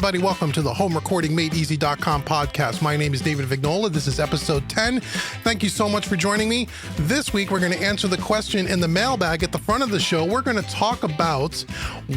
everybody. Welcome to the HomeRecordingMadeEasy.com podcast. My name is David Vignola. This is episode 10. Thank you so much for joining me. This week, we're going to answer the question in the mailbag at the front of the show. We're going to talk about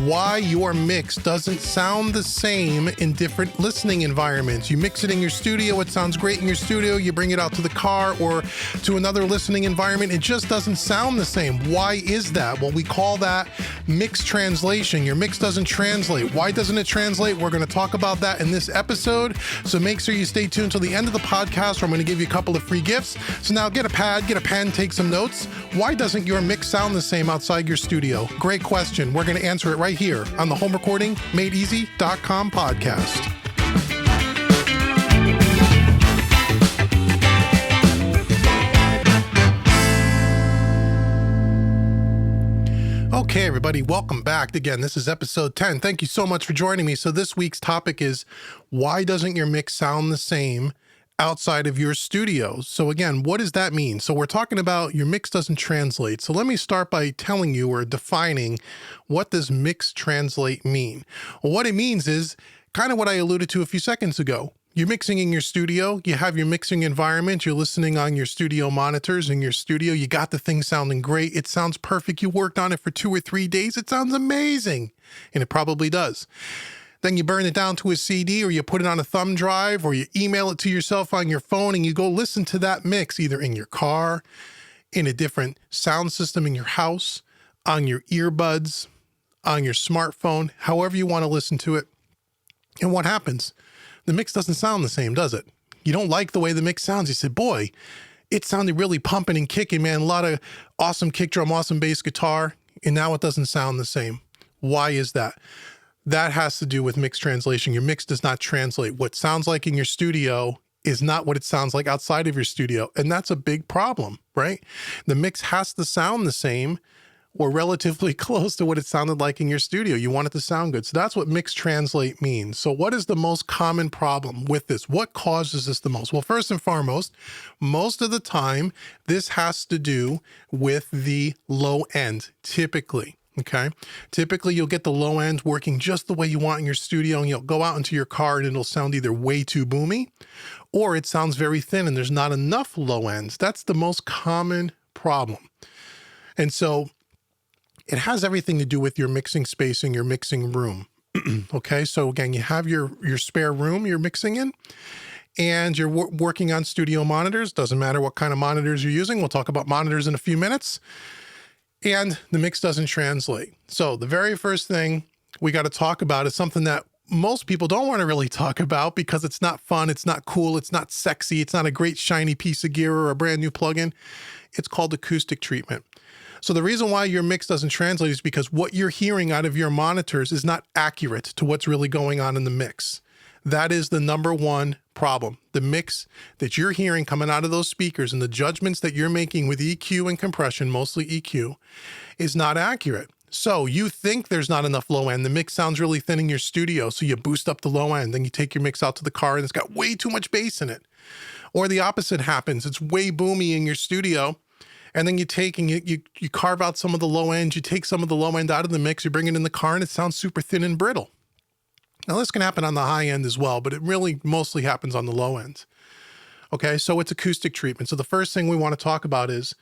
why your mix doesn't sound the same in different listening environments. You mix it in your studio, it sounds great in your studio. You bring it out to the car or to another listening environment, it just doesn't sound the same. Why is that? Well, we call that mix translation. Your mix doesn't translate. Why doesn't it translate? We're going to talk about that in this episode. So make sure you stay tuned till the end of the podcast, where I'm going to give you a couple of free gifts. So now get a pad, get a pen, take some notes. Why doesn't your mix sound the same outside your studio? Great question. We're going to answer it right here on the HomeRecordingMadeEasy.com podcast. Okay, everybody, welcome back. Again, this is episode 10. Thank you so much for joining me. So this week's topic is, why doesn't your mix sound the same outside of your studio? So again, what does that mean? So we're talking about your mix doesn't translate. So let me start by telling you or defining, what does mix translate mean? Well, what it means is kind of what I alluded to a few seconds ago. You're mixing in your studio, you have your mixing environment, you're listening on your studio monitors in your studio, you got the thing sounding great, it sounds perfect, you worked on it for 2 or 3 days, it sounds amazing, and it probably does. Then you burn it down to a CD, or you put it on a thumb drive, or you email it to yourself on your phone, and you go listen to that mix either in your car, in a different sound system in your house, on your earbuds, on your smartphone, however you want to listen to it. And what happens? The mix doesn't sound the same, does it? You don't like the way the mix sounds. You say, boy, it sounded really pumping and kicking, man. A lot of awesome kick drum, awesome bass guitar, and now it doesn't sound the same. Why is that? That has to do with mix translation. Your mix does not translate. What sounds like in your studio is not what it sounds like outside of your studio, and that's a big problem, right? The mix has to sound the same or relatively close to what it sounded like in your studio. You want it to sound good. So that's what mix translate means. So what is the most common problem with this? What causes this the most? Well, first and foremost, most of the time, this has to do with the low end, typically. Okay. Typically, you'll get the low end working just the way you want in your studio, and you'll go out into your car and it'll sound either way too boomy, or it sounds very thin and there's not enough low ends. That's the most common problem. And so it has everything to do with your mixing space in your mixing room. Okay, so again, you have your spare room you're mixing in, and you're working on studio monitors. Doesn't matter what kind of monitors you're using. We'll talk about monitors in a few minutes. And the mix doesn't translate. So the very first thing we got to talk about is something that most people don't want to really talk about because it's not fun, it's not cool, it's not sexy, it's not a great shiny piece of gear or a brand new plugin. It's called acoustic treatment. So the reason why your mix doesn't translate is because what you're hearing out of your monitors is not accurate to what's really going on in the mix. That is the number one problem. The mix that you're hearing coming out of those speakers and the judgments that you're making with EQ and compression, mostly EQ, is not accurate. So you think there's not enough low end. The mix sounds really thin in your studio, so you boost up the low end. Then you take your mix out to the car and it's got way too much bass in it. Or the opposite happens. It's way boomy in your studio, and then you take and you carve out some of the low end, you take some of the low end out of the mix, you bring it in the car, and it sounds super thin and brittle. Now, this can happen on the high end as well, but it really mostly happens on the low end. Okay, so it's acoustic treatment. So the first thing we want to talk about is,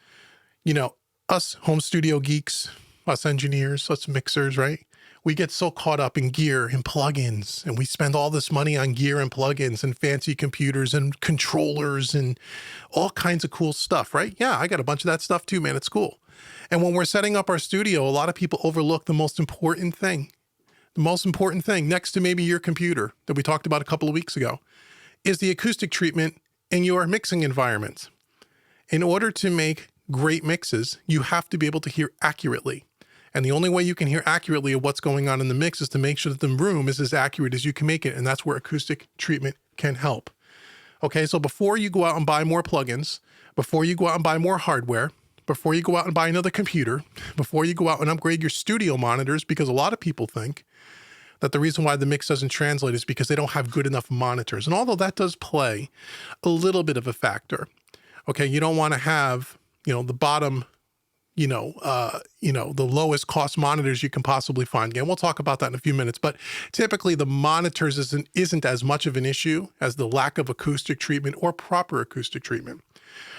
us home studio geeks, us engineers, us mixers, right? We get so caught up in gear and plugins, and we spend all this money on gear and plugins and fancy computers and controllers and all kinds of cool stuff, right? Yeah, I got a bunch of that stuff too, man. It's cool. And when we're setting up our studio, a lot of people overlook the most important thing. The most important thing, next to maybe your computer that we talked about a couple of weeks ago, is the acoustic treatment in your mixing environment. In order to make great mixes, you have to be able to hear accurately. And the only way you can hear accurately of what's going on in the mix is to make sure that the room is as accurate as you can make it. And that's where acoustic treatment can help. Okay, so before you go out and buy more plugins, before you go out and buy more hardware, before you go out and buy another computer, before you go out and upgrade your studio monitors, because a lot of people think that the reason why the mix doesn't translate is because they don't have good enough monitors. And although that does play a little bit of a factor, okay, you don't want to have, the bottom the lowest cost monitors you can possibly find. Again, we'll talk about that in a few minutes, but typically the monitors isn't as much of an issue as the lack of acoustic treatment or proper acoustic treatment.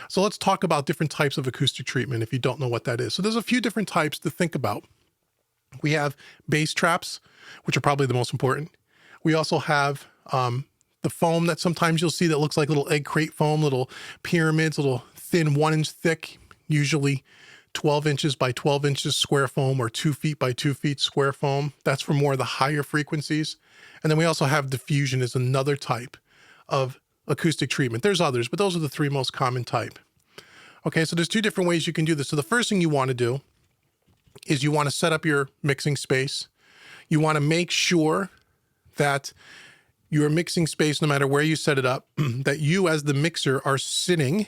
So let's talk about different types of acoustic treatment if you don't know what that is. So there's a few different types to think about. We have bass traps, which are probably the most important. We also have the foam that sometimes you'll see that looks like little egg crate foam, little pyramids, little thin 1 inch thick, usually 12 inches by 12 inches square foam or 2 feet by 2 feet square foam. That's for more of the higher frequencies. And then we also have diffusion as another type of acoustic treatment. There's others, but those are the three most common type. Okay, so there's two different ways you can do this. So the first thing you want to do is you want to set up your mixing space. You want to make sure that your mixing space, no matter where you set it up, that you as the mixer are sitting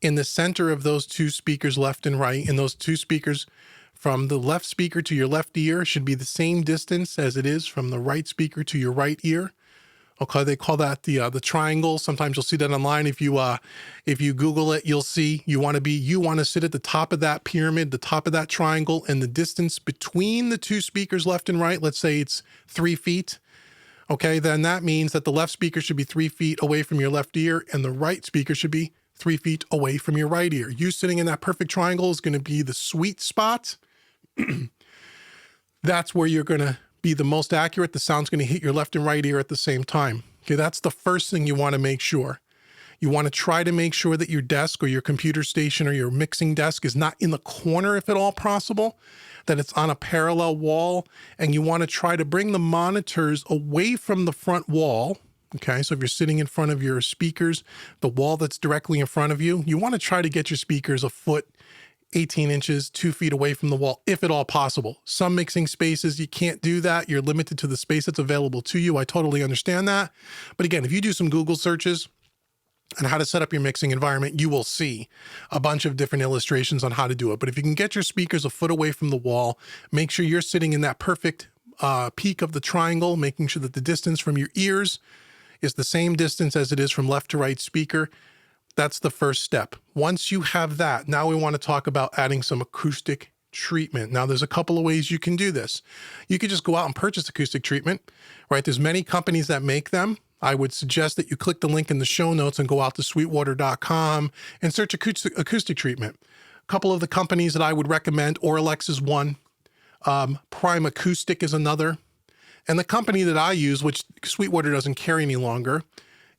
in the center of those two speakers left and right, and those two speakers from the left speaker to your left ear should be the same distance as it is from the right speaker to your right ear. Okay, they call that the triangle. Sometimes you'll see that online. If you Google it, you'll see you want to sit at the top of that pyramid, the top of that triangle, and the distance between the two speakers left and right, let's say it's 3 feet. Okay, then that means that the left speaker should be 3 feet away from your left ear and the right speaker should be 3 feet away from your right ear. You sitting in that perfect triangle is going to be the sweet spot. That's where you're going to be the most accurate. The sound's going to hit your left and right ear at the same time. Okay, that's the first thing you want to make sure. You want to try to make sure that your desk or your computer station or your mixing desk is not in the corner if at all possible, that it's on a parallel wall, and you want to try to bring the monitors away from the front wall. Okay, so if you're sitting in front of your speakers, the wall that's directly in front of you, you want to try to get your speakers a foot, 18 inches, 2 feet away from the wall, if at all possible. Some mixing spaces, you can't do that. You're limited to the space that's available to you. I totally understand that. But again, if you do some Google searches on how to set up your mixing environment, you will see a bunch of different illustrations on how to do it. But if you can get your speakers a foot away from the wall, make sure you're sitting in that perfect peak of the triangle, making sure that the distance from your ears is the same distance as it is from left to right speaker. That's the first step. Once you have that, now we want to talk about adding some acoustic treatment. Now, there's a couple of ways you can do this. You could just go out and purchase acoustic treatment, right? There's many companies that make them. I would suggest that you click the link in the show notes and go out to sweetwater.com and search acoustic treatment. A couple of the companies that I would recommend, Auralex is one, Prime Acoustic is another, and the company that I use, which Sweetwater doesn't carry any longer,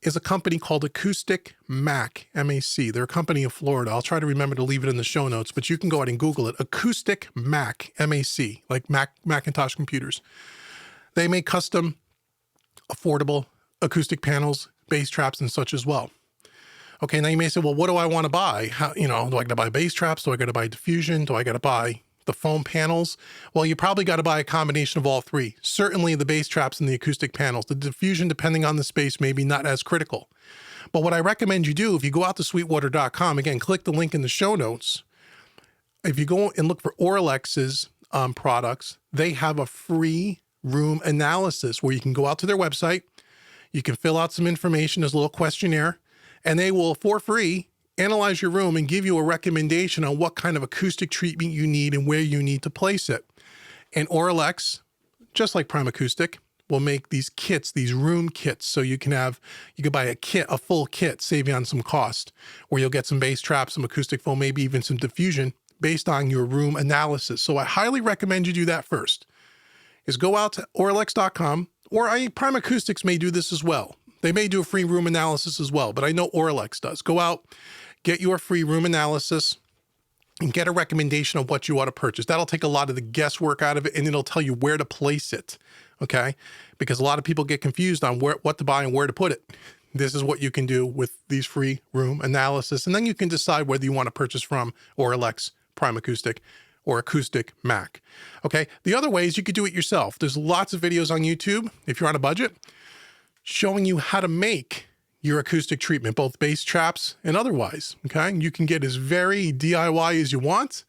is a company called Acoustic Mac, M-A-C. They're a company in Florida. I'll try to remember to leave it in the show notes, but you can go ahead and Google it. Acoustic Mac, M-A-C, like Macintosh computers. They make custom, affordable acoustic panels, bass traps, and such as well. Okay, now you may say, well, what do I want to buy? Do I got to buy bass traps? Do I got to buy diffusion? Do I got to buy the foam panels? Well, you probably got to buy a combination of all three. Certainly the bass traps and the acoustic panels. The diffusion, depending on the space, maybe not as critical. But what I recommend you do, if you go out to sweetwater.com, again, click the link in the show notes. If you go and look for Auralex's products, they have a free room analysis where you can go out to their website, you can fill out some information, there's a little questionnaire, and they will, for free, analyze your room and give you a recommendation on what kind of acoustic treatment you need and where you need to place it. And Auralex, just like Prime Acoustic, will make these kits, these room kits. So you can buy a full kit, save you on some cost, where you'll get some bass traps, some acoustic foam, maybe even some diffusion based on your room analysis. So I highly recommend you do that first, is go out to Auralex.com, or Prime Acoustics may do this as well. They may do a free room analysis as well, but I know Auralex does. Go out, get your free room analysis, and get a recommendation of what you ought to purchase. That'll take a lot of the guesswork out of it, and it'll tell you where to place it, okay? Because a lot of people get confused on what to buy and where to put it. This is what you can do with these free room analysis, and then you can decide whether you want to purchase from Auralex, Prime Acoustic, or Acoustic Mac, okay? The other way is you could do it yourself. There's lots of videos on YouTube, if you're on a budget, showing you how to make your acoustic treatment, both bass traps and otherwise, okay? You can get as very DIY as you want,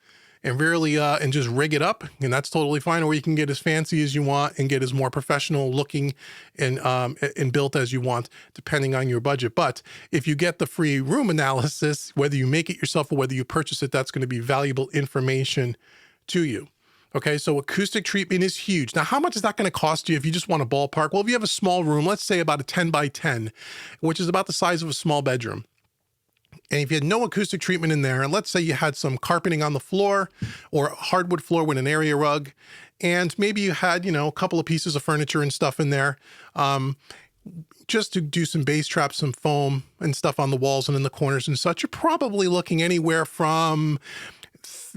and really and just rig it up, and that's totally fine. Or you can get as fancy as you want and get as more professional looking and built as you want, depending on your budget. But if you get the free room analysis, whether you make it yourself or whether you purchase it, that's going to be valuable information to you. Okay, so acoustic treatment is huge. Now, how much is that going to cost you if you just want a ballpark? Well, if you have a small room, let's say about a 10 by 10, which is about the size of a small bedroom. And if you had no acoustic treatment in there, and let's say you had some carpeting on the floor or a hardwood floor with an area rug, and maybe you had, a couple of pieces of furniture and stuff in there, just to do some bass traps, some foam and stuff on the walls and in the corners and such, you're probably looking anywhere from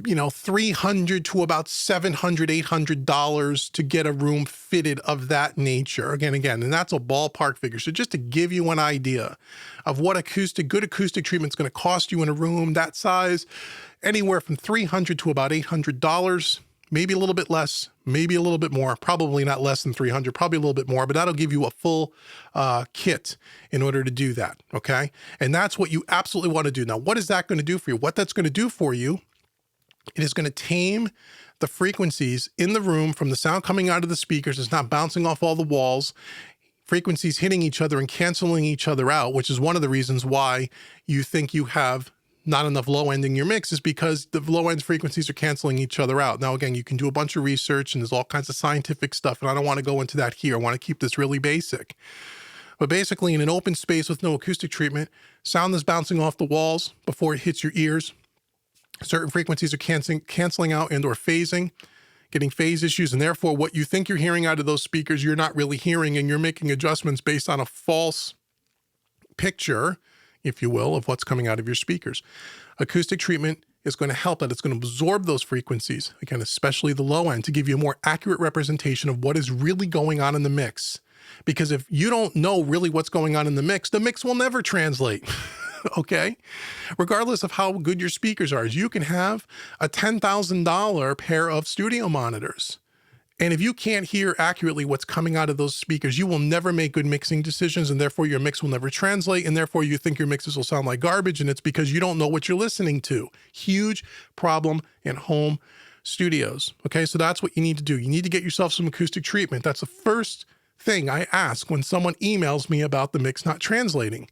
$300 to about $700, $800 to get a room fitted of that nature. Again, and that's a ballpark figure. So just to give you an idea of what good acoustic treatment is going to cost you in a room that size, anywhere from $300 to about $800, maybe a little bit less, maybe a little bit more, probably not less than $300, probably a little bit more, but that'll give you a full kit in order to do that, okay? And that's what you absolutely want to do. Now, what is that going to do for you? What that's going to do for you, it is going to tame the frequencies in the room from the sound coming out of the speakers. It's not bouncing off all the walls, frequencies hitting each other and canceling each other out, which is one of the reasons why you think you have not enough low end in your mix, is because the low end frequencies are canceling each other out. Now, again, you can do a bunch of research and there's all kinds of scientific stuff, and I don't want to go into that here. I want to keep this really basic. But basically, in an open space with no acoustic treatment, sound is bouncing off the walls before it hits your ears. Certain frequencies are canceling out and or phasing, getting phase issues, and therefore what you think you're hearing out of those speakers, you're not really hearing, and you're making adjustments based on a false picture, if you will, of what's coming out of your speakers. Acoustic treatment is going to help that. It's going to absorb those frequencies, again, especially the low end, to give you a more accurate representation of what is really going on in the mix. Because if you don't know really what's going on in the mix will never translate. Okay? Regardless of how good your speakers are, you can have a $10,000 pair of studio monitors. And if you can't hear accurately what's coming out of those speakers, you will never make good mixing decisions, and therefore your mix will never translate, and therefore you think your mixes will sound like garbage, and it's because you don't know what you're listening to. Huge problem in home studios. Okay? So that's what you need to do. You need to get yourself some acoustic treatment. That's the first thing I ask when someone emails me about the mix not translating.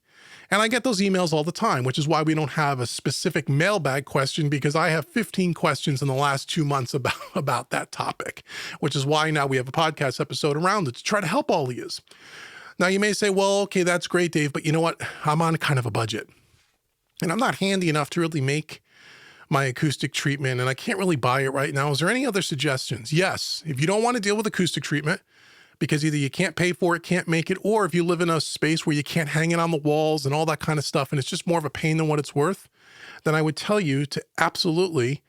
And I get those emails all the time, which is why we don't have a specific mailbag question, because I have 15 questions in the last 2 months about that topic, which is why now we have a podcast episode around it to try to help all of you. Now, you may say, well, okay, that's great, Dave, but you know what? I'm on kind of a budget, and I'm not handy enough to really make my acoustic treatment, and I can't really buy it right now. Is there any other suggestions? Yes. If you don't want to deal with acoustic treatment, because either you can't pay for it, can't make it, or if you live in a space where you can't hang it on the walls and all that kind of stuff, and it's just more of a pain than what it's worth, then I would tell you to absolutely,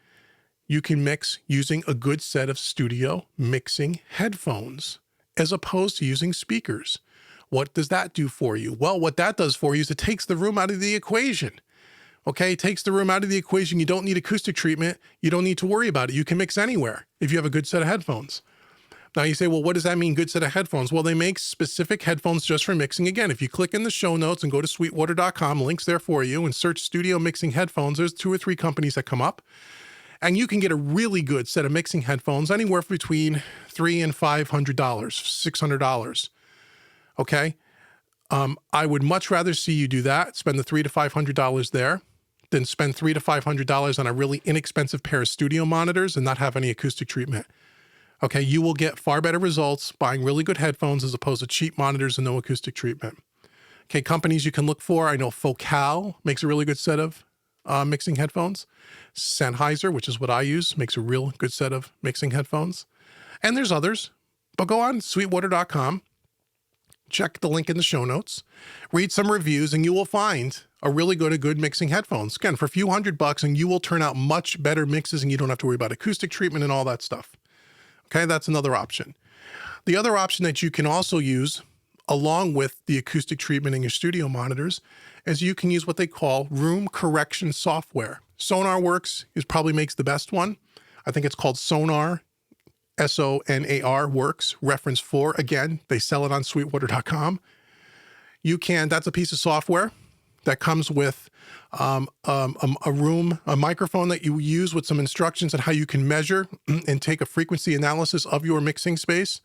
you can mix using a good set of studio mixing headphones as opposed to using speakers. What does that do for you? Well, what that does for you is it takes the room out of the equation. Okay, it takes the room out of the equation. You don't need acoustic treatment. You don't need to worry about it. You can mix anywhere if you have a good set of headphones. Now you say, well, what does that mean, good set of headphones? Well, they make specific headphones just for mixing. Again, if you click in the show notes and go to sweetwater.com, links there for you, and search studio mixing headphones, there's 2 or 3 companies that come up. And you can get a really good set of mixing headphones anywhere between $300 and $500, $600. Okay? I would much rather see you do that, spend the $300 to $500 there, than spend $300 to $500 on a really inexpensive pair of studio monitors and not have any acoustic treatment. Okay, you will get far better results buying really good headphones as opposed to cheap monitors and no acoustic treatment. Okay, companies you can look for. I know Focal makes a really good set of mixing headphones. Sennheiser, which is what I use, makes a real good set of mixing headphones. And there's others. But go on sweetwater.com, check the link in the show notes, read some reviews, and you will find a really good mixing headphones. Again, for a few $100, and you will turn out much better mixes, and you don't have to worry about acoustic treatment and all that stuff. Okay, that's another option. The other option that you can also use, along with the acoustic treatment in your studio monitors, is you can use what they call room correction software. SonarWorks probably makes the best one. I think it's called Sonar, SONAR Works, reference 4. Again, they sell it on sweetwater.com. That's a piece of software that comes with a microphone that you use with some instructions on how you can measure and take a frequency analysis of your mixing space.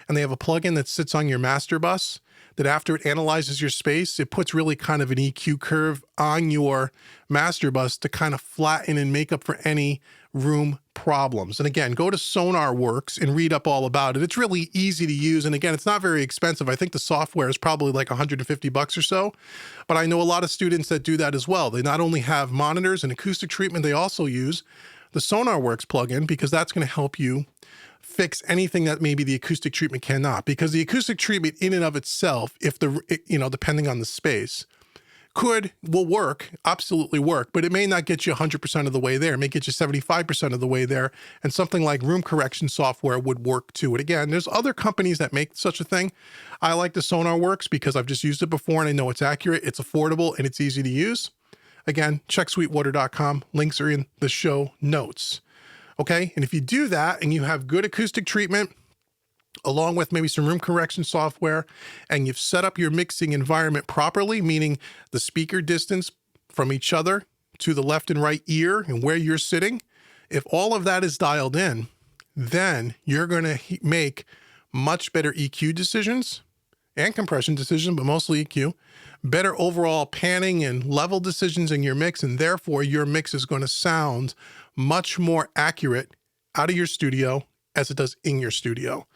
And they have a plugin that sits on your master bus that after it analyzes your space, it puts really kind of an EQ curve on your master bus to kind of flatten and make up for any room problems. And again, go to SonarWorks and read up all about it. It's really easy to use. And again, it's not very expensive. I think the software is probably like $150 or so, but I know a lot of students that do that as well. They not only have monitors and acoustic treatment, they also use the SonarWorks plugin because that's going to help you fix anything that maybe the acoustic treatment cannot, because the acoustic treatment in and of itself, if depending on the space, will work, absolutely work, but it may not get you 100% of the way there. It may get you 75% of the way there. And something like room correction software would work too. And again, there's other companies that make such a thing. I like the SonarWorks because I've just used it before and I know it's accurate, it's affordable, and it's easy to use. Again, check sweetwater.com. Links are in the show notes. Okay, and if you do that and you have good acoustic treatment, along with maybe some room correction software, and you've set up your mixing environment properly, meaning the speaker distance from each other to the left and right ear and where you're sitting, if all of that is dialed in, then you're going to make much better EQ decisions and compression decisions, but mostly EQ, better overall panning and level decisions in your mix, and therefore your mix is going to sound much more accurate out of your studio as it does in your studio.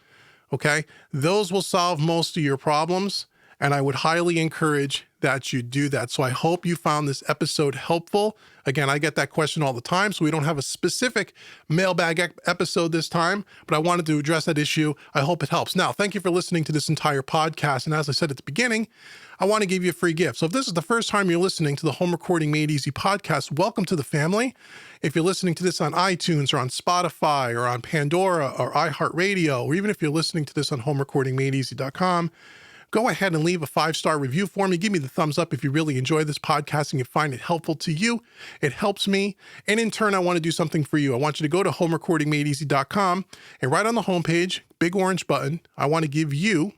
Okay, those will solve most of your problems, and I would highly encourage that you do that. So I hope you found this episode helpful. Again, I get that question all the time, so we don't have a specific mailbag episode this time, but I wanted to address that issue. I hope it helps. Now, thank you for listening to this entire podcast, and as I said at the beginning, I want to give you a free gift. So if this is the first time you're listening to the Home Recording Made Easy podcast, welcome to the family. If you're listening to this on iTunes or on Spotify or on Pandora or iHeartRadio, or even if you're listening to this on homerecordingmadeeasy.com, go ahead and leave a 5-star review for me. Give me the thumbs up if you really enjoy this podcast and you find it helpful to you. It helps me. And in turn, I want to do something for you. I want you to go to homerecordingmadeeasy.com and right on the homepage, big orange button, I want to give you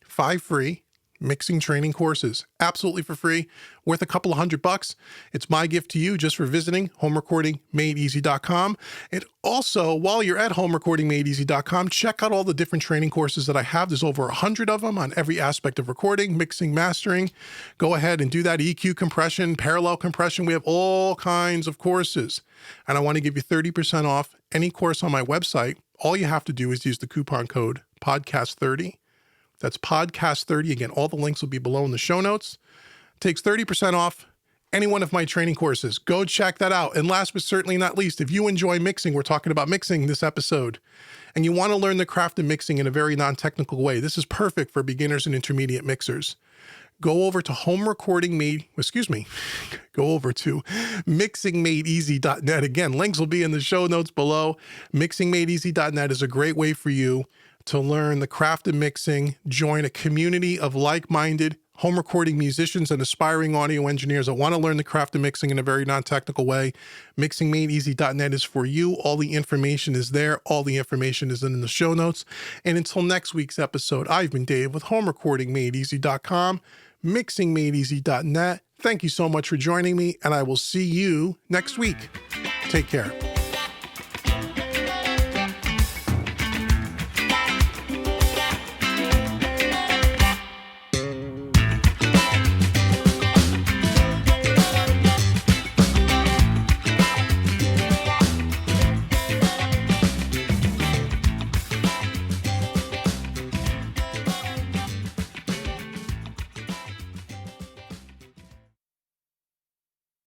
5 free mixing training courses, absolutely for free, worth a couple of $100. It's my gift to you just for visiting homerecordingmadeeasy.com. And also, while you're at homerecordingmadeeasy.com, check out all the different training courses that I have. There's over 100 of them on every aspect of recording, mixing, mastering. Go ahead and do that. EQ compression, parallel compression. We have all kinds of courses. And I want to give you 30% off any course on my website. All you have to do is use the coupon code podcast30. That's podcast30. Again, all the links will be below in the show notes. Takes 30% off any one of my training courses. Go check that out. And last but certainly not least, if you enjoy mixing, we're talking about mixing this episode, and you want to learn the craft of mixing in a very non-technical way, this is perfect for beginners and intermediate mixers. Go over to mixingmadeeasy.net. Again, links will be in the show notes below. Mixingmadeeasy.net is a great way for you to learn the craft of mixing, join a community of like-minded home recording musicians and aspiring audio engineers that want to learn the craft of mixing in a very non-technical way. Mixingmadeeasy.net is for you. All the information is there. All the information is in the show notes. And until next week's episode, I've been Dave with homerecordingmadeeasy.com, mixingmadeeasy.net. Thank you so much for joining me, and I will see you next week. Take care.